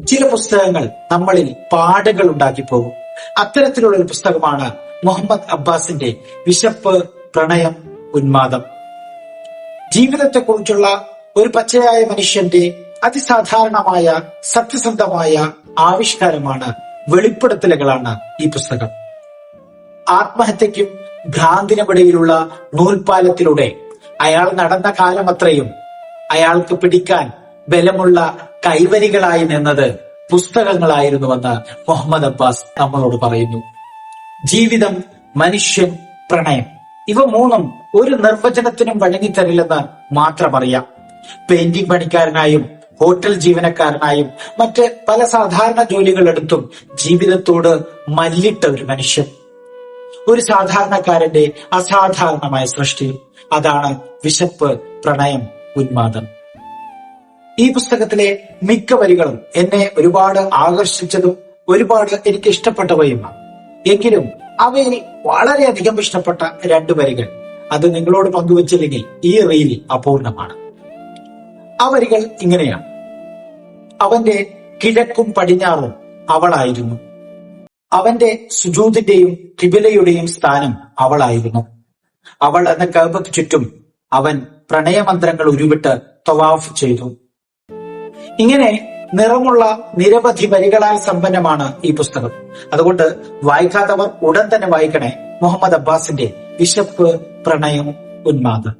ചില പുസ്തകങ്ങൾ നമ്മളിൽ പാടുകൾ ഉണ്ടാക്കി പോകും. അത്തരത്തിലുള്ള ഒരു പുസ്തകമാണ് മുഹമ്മദ് അബ്ബാസിന്റെ വിശപ്പ്, പ്രണയം, ഉന്മാദം. ജീവിതത്തെക്കുറിച്ചുള്ള ഒരു പച്ചയായ മനുഷ്യന്റെ അതിസാധാരണമായ സത്യസന്ധമായ ആവിഷ്കാരമാണ്, വെളിപ്പെടുത്തലുകളാണ് ഈ പുസ്തകം. ആത്മഹത്യക്കും ഭ്രാന്തിനുമിടയിലുള്ള നൂൽപാലത്തിലൂടെ അയാൾ നടന്ന കാലമത്രയും അയാൾക്ക് പിടിക്കാൻ ബലമുള്ള കൈവരികളായി നിന്നത് പുസ്തകങ്ങളായിരുന്നുവെന്ന് മുഹമ്മദ് അബ്ബാസ് നമ്മളോട് പറയുന്നു. ജീവിതം, മനുഷ്യൻ, പ്രണയം, ഇവ മൂന്നും ഒരു നിർവചനത്തിനും വഴങ്ങിത്തരില്ലെന്ന് മാത്രം അറിയാം. പെയിന്റിംഗ് പണിക്കാരനായും ഹോട്ടൽ ജീവനക്കാരനായും മറ്റ് പല സാധാരണ ജോലികളെടുത്തും ജീവിതത്തോട് മല്ലിട്ട ഒരു മനുഷ്യൻ, ഒരു സാധാരണക്കാരന്റെ അസാധാരണമായ സൃഷ്ടി. അതാണ് വിശപ്പ്, പ്രണയം, ഉന്മാദം. ഈ പുസ്തകത്തിലെ മിക്ക വരികളും എന്നെ ഒരുപാട് ആകർഷിച്ചതും ഒരുപാട് എനിക്ക് ഇഷ്ടപ്പെട്ടവയുമാണ്. എങ്കിലും അവയിൽ വളരെയധികം ഇഷ്ടപ്പെട്ട 2 വരികൾ, അത് നിങ്ങളോട് പങ്കുവച്ചില്ലെങ്കിൽ ഈ റീൽ അപൂർണമാണ്. ആ വരികൾ ഇങ്ങനെയാണ്: അവന്റെ കിഴക്കും പടിഞ്ഞാറും അവളായിരുന്നു, അവന്റെ സുജൂദിന്റെയും കിബിലയുടെയും സ്ഥാനം അവളായിരുന്നു, അവൾ എന്ന കഅബയ്ക്ക് ചുറ്റും അവൻ പ്രണയമന്ത്രങ്ങൾ ഉരുവിട്ട് തവാഫ് ചെയ്തു. ഇങ്ങനെ നിറമുള്ള നിരവധി വരികളാൽ സമ്പന്നമാണ് ഈ പുസ്തകം. അതുകൊണ്ട് വായിക്കാത്തവർ ഉടൻ തന്നെ വായിക്കണേ മുഹമ്മദ് അബ്ബാസിന്റെ വിശപ്പ്, പ്രണയം, ഉന്മാദം.